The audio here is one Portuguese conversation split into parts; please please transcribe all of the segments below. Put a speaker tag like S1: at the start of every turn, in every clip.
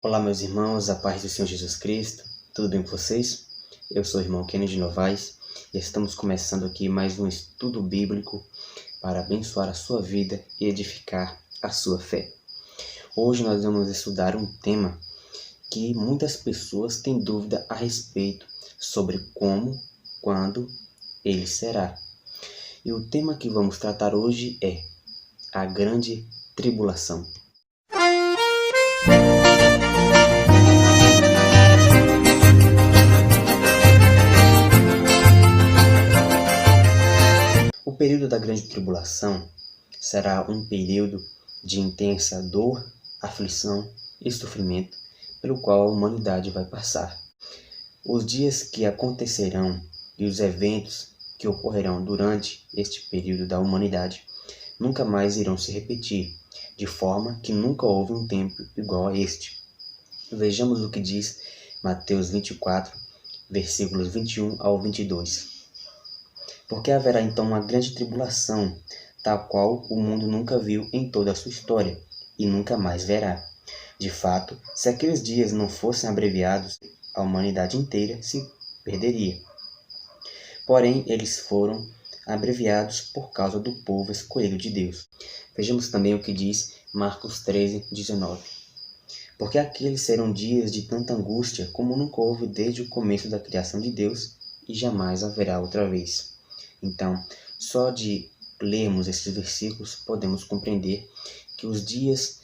S1: Olá, meus irmãos, a paz do Senhor Jesus Cristo, tudo bem com vocês? Eu sou o irmão Kennedy Novaes e estamos começando aqui mais um estudo bíblico para abençoar a sua vida e edificar a sua fé. Hoje nós vamos estudar um tema que muitas pessoas têm dúvida a respeito sobre como, quando ele será. E o tema que vamos tratar hoje é a grande tribulação. O período da grande tribulação será um período de intensa dor, aflição e sofrimento pelo qual a humanidade vai passar. Os dias que acontecerão e os eventos que ocorrerão durante este período da humanidade nunca mais irão se repetir, de forma que nunca houve um tempo igual a este. Vejamos o que diz Mateus 24, versículos 21 ao 22. Porque haverá então uma grande tribulação, tal qual o mundo nunca viu em toda a sua história, e nunca mais verá. De fato, se aqueles dias não fossem abreviados, a humanidade inteira se perderia. Porém, eles foram abreviados por causa do povo escolhido de Deus. Vejamos também o que diz Marcos 13, 19. Porque aqueles serão dias de tanta angústia como nunca houve desde o começo da criação de Deus, e jamais haverá outra vez. Então, só de lermos esses versículos, podemos compreender que os dias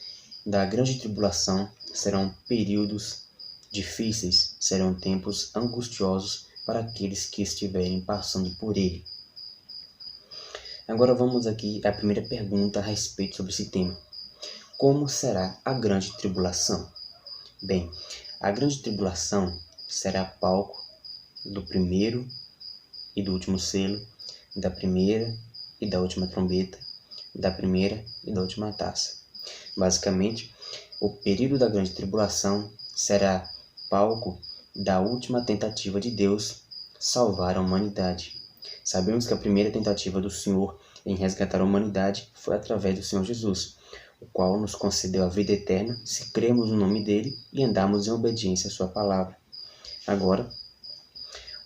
S1: da grande tribulação serão períodos difíceis, serão tempos angustiosos para aqueles que estiverem passando por ele. Agora vamos aqui à primeira pergunta a respeito sobre esse tema. Como será a grande tribulação? Bem, a grande tribulação será palco do primeiro e do último selo, da primeira e da última trombeta, da primeira e da última taça. Basicamente, o período da grande tribulação será palco da última tentativa de Deus salvar a humanidade. Sabemos que a primeira tentativa do Senhor em resgatar a humanidade foi através do Senhor Jesus, o qual nos concedeu a vida eterna se cremos no nome dele e andarmos em obediência à sua palavra. Agora,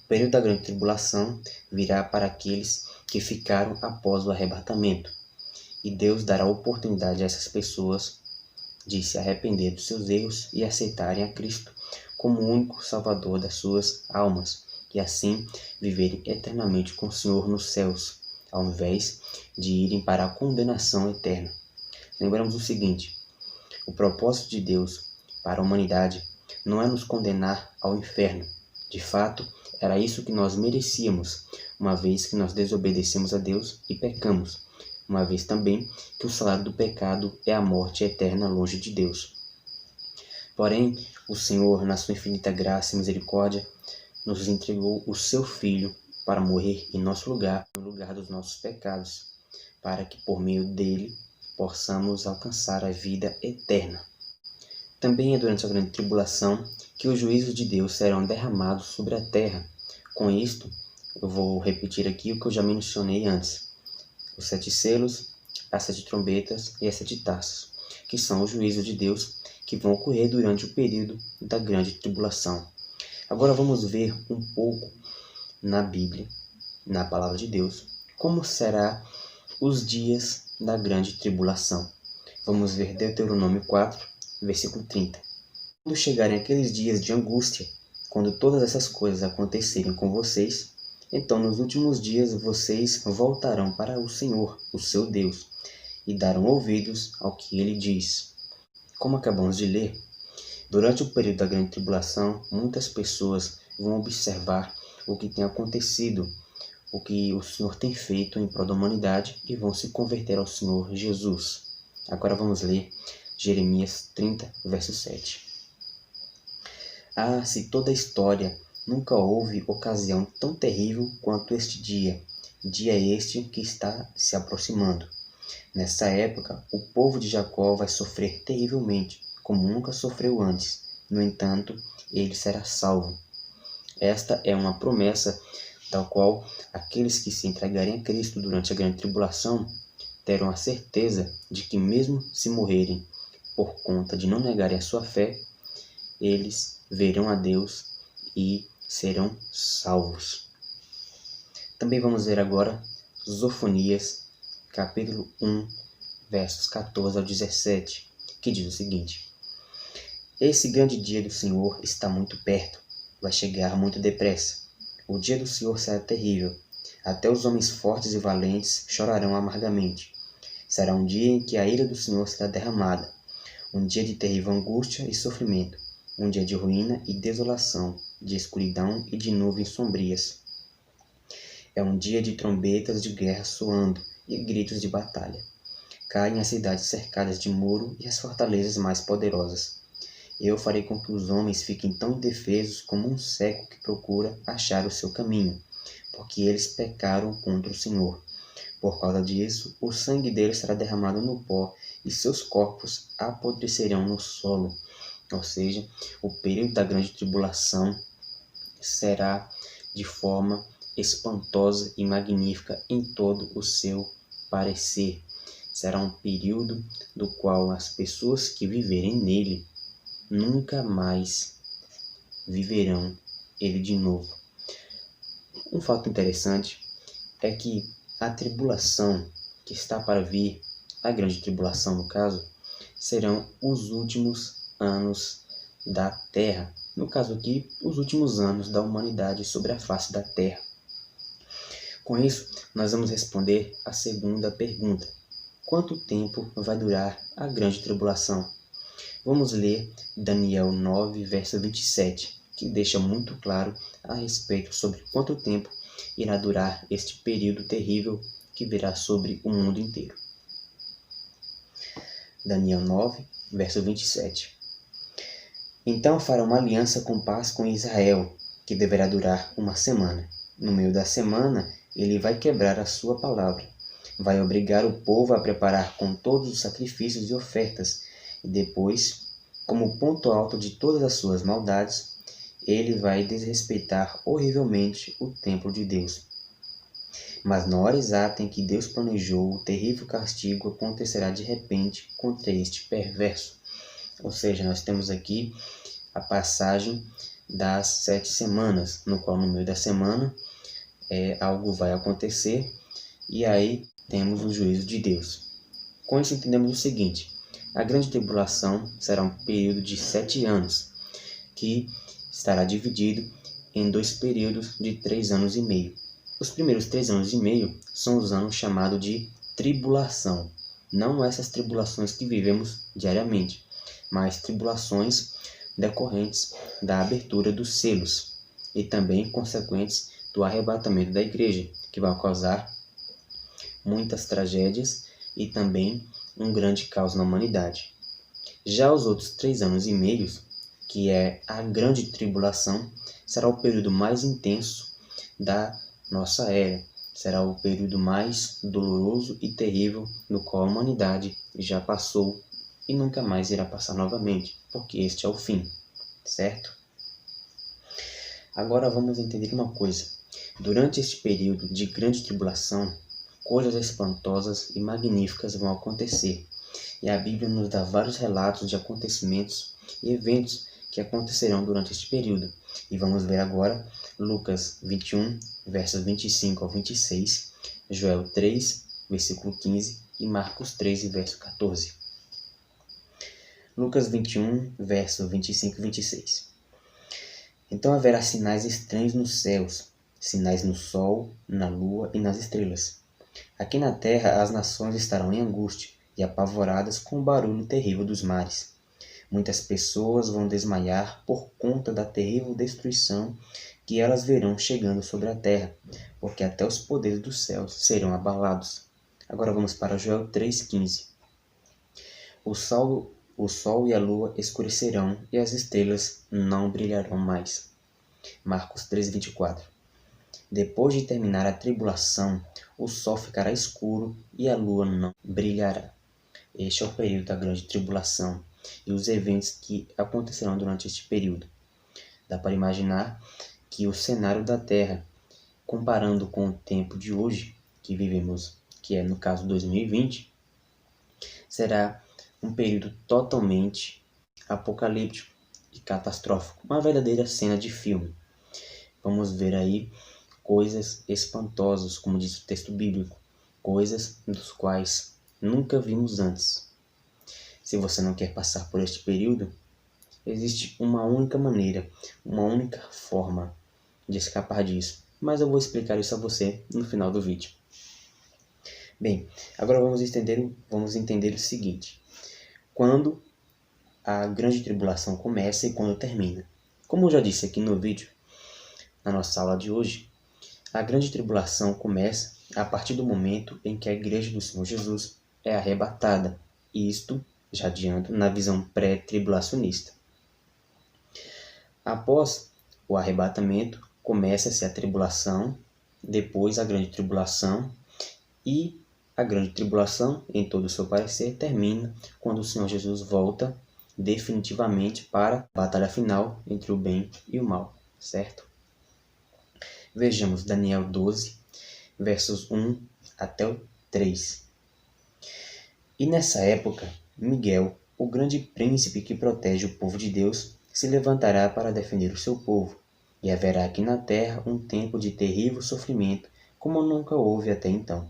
S1: o período da grande tribulação virá para aqueles que ficaram após o arrebatamento, e Deus dará oportunidade a essas pessoas de se arrepender dos seus erros e aceitarem a Cristo como o único Salvador das suas almas, e assim viverem eternamente com o Senhor nos céus, ao invés de irem para a condenação eterna. Lembramos o seguinte: o propósito de Deus para a humanidade não é nos condenar ao inferno. De fato, era isso que nós merecíamos, uma vez que nós desobedecemos a Deus e pecamos, uma vez também que o salário do pecado é a morte eterna longe de Deus. Porém, o Senhor, na sua infinita graça e misericórdia, nos entregou o seu Filho para morrer em nosso lugar, no lugar dos nossos pecados, para que por meio dele possamos alcançar a vida eterna. Também é durante a grande tribulação que os juízos de Deus serão derramados sobre a terra. Com isto, eu vou repetir aqui o que eu já mencionei antes: os 7 selos, as 7 trombetas e as 7 taças, que são os juízos de Deus que vão ocorrer durante o período da grande tribulação. Agora vamos ver um pouco na Bíblia, na palavra de Deus, como será os dias da grande tribulação. Vamos ver Deuteronômio 4, versículo 30. Quando chegarem aqueles dias de angústia, quando todas essas coisas acontecerem com vocês, então nos últimos dias vocês voltarão para o Senhor, o seu Deus, e darão ouvidos ao que ele diz. Como acabamos de ler, durante o período da grande tribulação, muitas pessoas vão observar o que tem acontecido, o que o Senhor tem feito em prol da humanidade e vão se converter ao Senhor Jesus. Agora vamos ler Jeremias 30, verso 7. Ah, se toda a história nunca houve ocasião tão terrível quanto este dia este que está se aproximando. Nessa época, o povo de Jacó vai sofrer terrivelmente, como nunca sofreu antes. No entanto, ele será salvo. Esta é uma promessa da qual aqueles que se entregarem a Cristo durante a grande tribulação terão a certeza de que, mesmo se morrerem por conta de não negarem a sua fé, eles verão a Deus e serão salvos. Também vamos ver agora Zofonias, capítulo 1, versos 14 ao 17, que diz o seguinte: Esse grande dia do Senhor está muito perto, vai chegar muito depressa. O dia do Senhor será terrível, até os homens fortes e valentes chorarão amargamente. Será um dia em que a ira do Senhor será derramada, um dia de terrível angústia e sofrimento, um dia de ruína e desolação, de escuridão e de nuvens sombrias. É um dia de trombetas de guerra soando e gritos de batalha. Caem as cidades cercadas de muro e as fortalezas mais poderosas. Eu farei com que os homens fiquem tão indefesos como um cego que procura achar o seu caminho, porque eles pecaram contra o Senhor. Por causa disso, o sangue deles será derramado no pó e seus corpos apodrecerão no solo. Ou seja, o período da grande tribulação será de forma espantosa e magnífica em todo o seu parecer. Será um período do qual as pessoas que viverem nele nunca mais viverão ele de novo. Um fato interessante é que a tribulação que está para vir, a grande tribulação no caso, serão os últimos anos da Terra. No caso aqui, os últimos anos da humanidade sobre a face da Terra. Com isso, nós vamos responder a segunda pergunta. Quanto tempo vai durar a grande tribulação? Vamos ler Daniel 9, verso 27, que deixa muito claro a respeito sobre quanto tempo irá durar este período terrível que virá sobre o mundo inteiro. Daniel 9, verso 27. Então fará uma aliança com paz com Israel, que deverá durar uma semana. No meio da semana, ele vai quebrar a sua palavra. Vai obrigar o povo a preparar com todos os sacrifícios e ofertas, e depois, como ponto alto de todas as suas maldades, ele vai desrespeitar horrivelmente o templo de Deus. Mas na hora exata em que Deus planejou, o terrível castigo acontecerá de repente contra este perverso. Ou seja, nós temos aqui a passagem das 7 semanas, no qual no meio da semana algo vai acontecer e aí temos o juízo de Deus. Com isso entendemos o seguinte: a grande tribulação será um período de 7 anos, que estará dividido em 2 períodos de 3 anos e meio. Os primeiros 3 anos e meio são os anos chamados de tribulação. Não essas tribulações que vivemos diariamente, mas tribulações decorrentes da abertura dos selos e também consequentes do arrebatamento da igreja, que vai causar muitas tragédias e também um grande caos na humanidade. Já os outros 3 anos e meio, que é a grande tribulação, será o período mais intenso da nossa era. Será o período mais doloroso e terrível no qual a humanidade já passou e nunca mais irá passar novamente, porque este é o fim, certo? Agora vamos entender uma coisa. Durante este período de grande tribulação, coisas espantosas e magníficas vão acontecer. E a Bíblia nos dá vários relatos de acontecimentos e eventos que acontecerão durante este período. E vamos ver agora Lucas 21, versos 25 ao 26, Joel 3, versículo 15 e Marcos 13, verso 14. Lucas 21, verso 25 e 26. Então haverá sinais estranhos nos céus, sinais no sol, na lua e nas estrelas. Aqui na terra as nações estarão em angústia e apavoradas com o barulho terrível dos mares. Muitas pessoas vão desmaiar por conta da terrível destruição que elas verão chegando sobre a terra, porque até os poderes dos céus serão abalados. Agora vamos para Joel 3,15. O sol e a lua escurecerão e as estrelas não brilharão mais. Marcos 3,24. Depois de terminar a tribulação, o sol ficará escuro e a lua não brilhará. Este é o período da grande tribulação e os eventos que acontecerão durante este período. Dá para imaginar que o cenário da Terra, comparando com o tempo de hoje, que vivemos, que é no caso 2020, será um período totalmente apocalíptico, e catastrófico, uma verdadeira cena de filme. Vamos ver aí coisas espantosas, como diz o texto bíblico, coisas dos quais nunca vimos antes. Se você não quer passar por este período, existe uma única maneira, uma única forma de escapar disso, mas eu vou explicar isso a você no final do vídeo. Bem, agora vamos entender o seguinte: quando a grande tribulação começa e quando termina. Como eu já disse aqui no vídeo, na nossa aula de hoje, a grande tribulação começa a partir do momento em que a igreja do Senhor Jesus é arrebatada, isto, já adianto, na visão pré-tribulacionista. Após o arrebatamento, começa-se a tribulação, depois a grande tribulação, e a grande tribulação, em todo o seu parecer, termina quando o Senhor Jesus volta definitivamente para a batalha final entre o bem e o mal, certo? Vejamos Daniel 12, versos 1 até o 3. E nessa época, Miguel, o grande príncipe que protege o povo de Deus, se levantará para defender o seu povo, e haverá aqui na terra um tempo de terrível sofrimento, como nunca houve até então.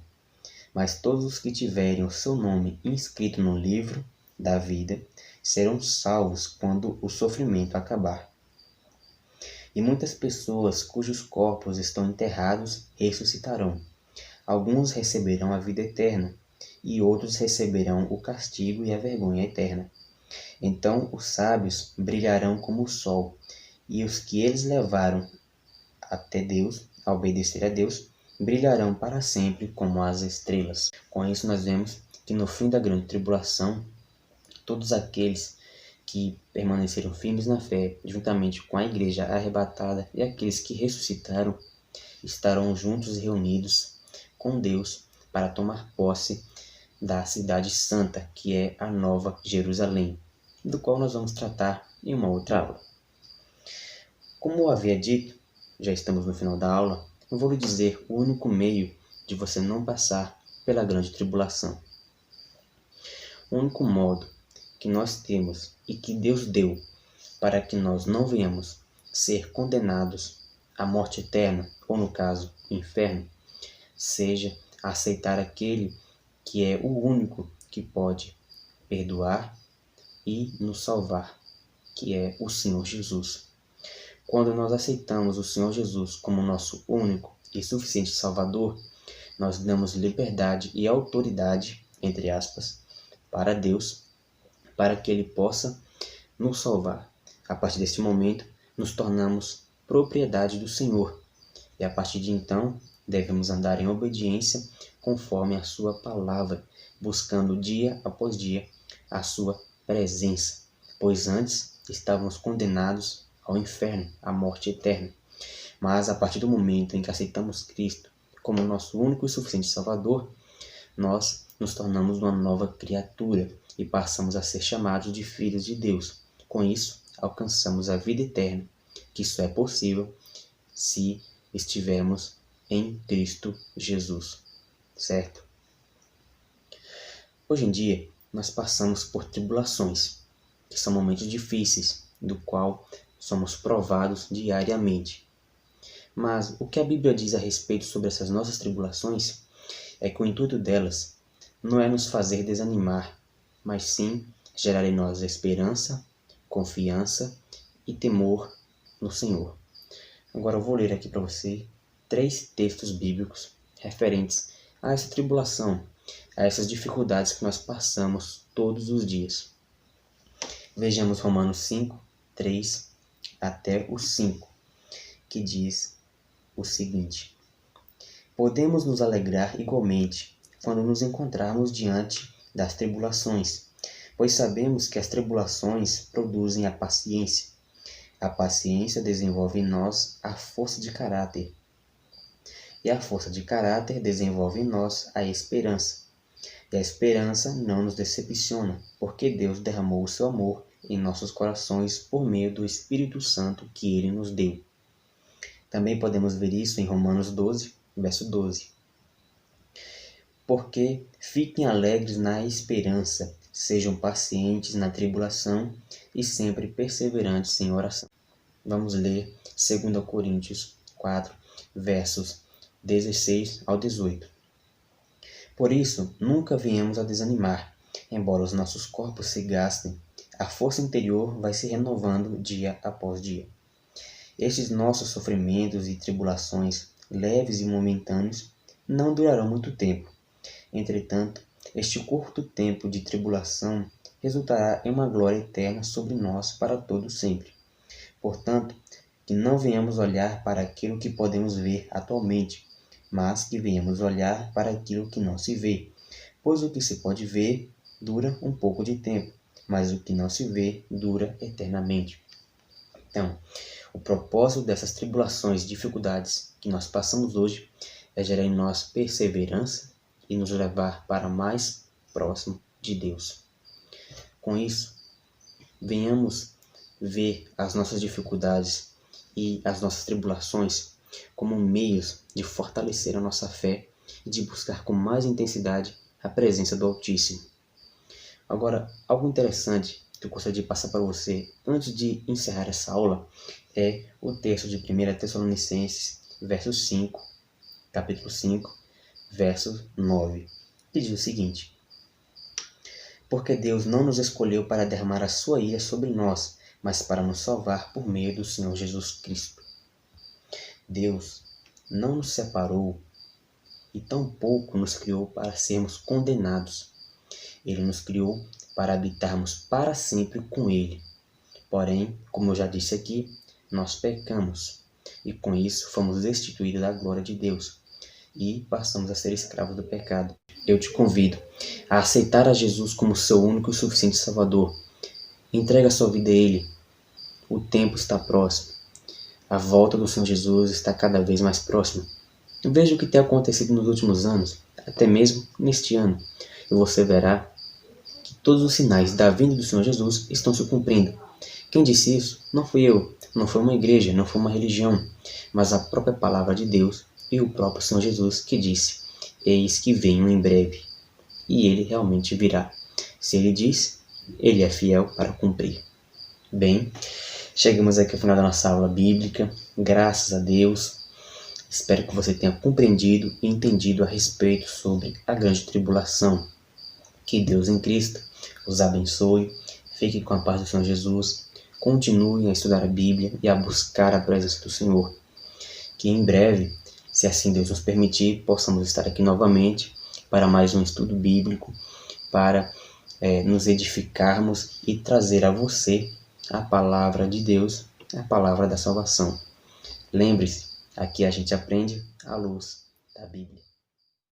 S1: Mas todos os que tiverem o seu nome inscrito no livro da vida serão salvos quando o sofrimento acabar. E muitas pessoas cujos corpos estão enterrados ressuscitarão. Alguns receberão a vida eterna, e outros receberão o castigo e a vergonha eterna. Então os sábios brilharão como o sol, e os que eles levaram até Deus, a obedecer a Deus, brilharão para sempre como as estrelas. Com isso nós vemos que no fim da grande tribulação, todos aqueles que permaneceram firmes na fé, juntamente com a igreja arrebatada e aqueles que ressuscitaram, estarão juntos e reunidos com Deus para tomar posse da cidade santa, que é a Nova Jerusalém, do qual nós vamos tratar em uma outra aula. Como eu havia dito, já estamos no final da aula, eu vou lhe dizer o único meio de você não passar pela grande tribulação. O único modo que nós temos e que Deus deu para que nós não venhamos ser condenados à morte eterna, ou no caso, inferno, seja aceitar aquele que é o único que pode perdoar e nos salvar, que é o Senhor Jesus. Quando nós aceitamos o Senhor Jesus como nosso único e suficiente Salvador, nós damos liberdade e autoridade, entre aspas, para Deus, para que Ele possa nos salvar. A partir deste momento, nos tornamos propriedade do Senhor, e a partir de então, devemos andar em obediência conforme a sua palavra, buscando dia após dia a sua presença, pois antes estávamos condenados ao inferno, à morte eterna. Mas a partir do momento em que aceitamos Cristo como nosso único e suficiente Salvador, nós nos tornamos uma nova criatura e passamos a ser chamados de filhos de Deus. Com isso, alcançamos a vida eterna, que isso é possível se estivermos em Cristo Jesus, certo? Hoje em dia, nós passamos por tribulações, que são momentos difíceis, do qual somos provados diariamente. Mas o que a Bíblia diz a respeito sobre essas nossas tribulações é que o intuito delas não é nos fazer desanimar, mas sim gerar em nós esperança, confiança e temor no Senhor. Agora eu vou ler aqui para você 3 textos bíblicos referentes a essa tribulação, a essas dificuldades que nós passamos todos os dias. Vejamos Romanos 5, 3 até o 5, que diz o seguinte: podemos nos alegrar igualmente quando nos encontrarmos diante das tribulações, pois sabemos que as tribulações produzem a paciência. A paciência desenvolve em nós a força de caráter, e a força de caráter desenvolve em nós a esperança. E a esperança não nos decepciona, porque Deus derramou o seu amor em nossos corações por meio do Espírito Santo que Ele nos deu. Também podemos ver isso em Romanos 12, verso 12. Porque fiquem alegres na esperança, Sejam pacientes na tribulação e sempre perseverantes em oração. Vamos ler 2 Coríntios 4, versos 16 ao 18. Por isso, nunca venhamos a desanimar. Embora os nossos corpos se gastem, a força interior vai se renovando dia após dia. Estes nossos sofrimentos e tribulações, leves e momentâneos, não durarão muito tempo. Entretanto, este curto tempo de tribulação resultará em uma glória eterna sobre nós para todo sempre. Portanto, que não venhamos olhar para aquilo que podemos ver atualmente, mas que venhamos olhar para aquilo que não se vê. Pois o que se pode ver dura um pouco de tempo, mas o que não se vê dura eternamente. Então, o propósito dessas tribulações e dificuldades que nós passamos hoje é gerar em nós perseverança e nos levar para mais próximo de Deus. Com isso, venhamos ver as nossas dificuldades e as nossas tribulações como meios de fortalecer a nossa fé e de buscar com mais intensidade a presença do Altíssimo. Agora, algo interessante que eu gostaria de passar para você antes de encerrar essa aula é o texto de 1 Tessalonicenses, capítulo 5, verso 9, que diz o seguinte: Porque Deus não nos escolheu para derramar a sua ira sobre nós, mas para nos salvar por meio do Senhor Jesus Cristo. Deus não nos separou e tampouco nos criou para sermos condenados. Ele nos criou para habitarmos para sempre com Ele. Porém, como eu já disse aqui, nós pecamos e com isso fomos destituídos da glória de Deus e passamos a ser escravos do pecado. Eu te convido a aceitar a Jesus como seu único e suficiente Salvador. Entrega a sua vida a Ele. O tempo está próximo. A volta do Senhor Jesus está cada vez mais próxima. Veja o que tem acontecido nos últimos anos, até mesmo neste ano, e você verá que todos os sinais da vinda do Senhor Jesus estão se cumprindo. Quem disse isso? Não fui eu, não foi uma igreja, não foi uma religião, mas a própria palavra de Deus e o próprio Senhor Jesus que disse: Eis que venho em breve. E Ele realmente virá. Se Ele diz, Ele é fiel para cumprir. Bem, chegamos aqui ao final da nossa aula bíblica. Graças a Deus. Espero que você tenha compreendido e entendido a respeito sobre a grande tribulação. Que Deus em Cristo os abençoe. Fique com a paz do Senhor Jesus. Continue a estudar a Bíblia e a buscar a presença do Senhor. Que em breve, se assim Deus nos permitir, possamos estar aqui novamente para mais um estudo bíblico, para nos edificarmos e trazer a você a palavra de Deus, a palavra da salvação. Lembre-se, aqui a gente aprende à luz da Bíblia.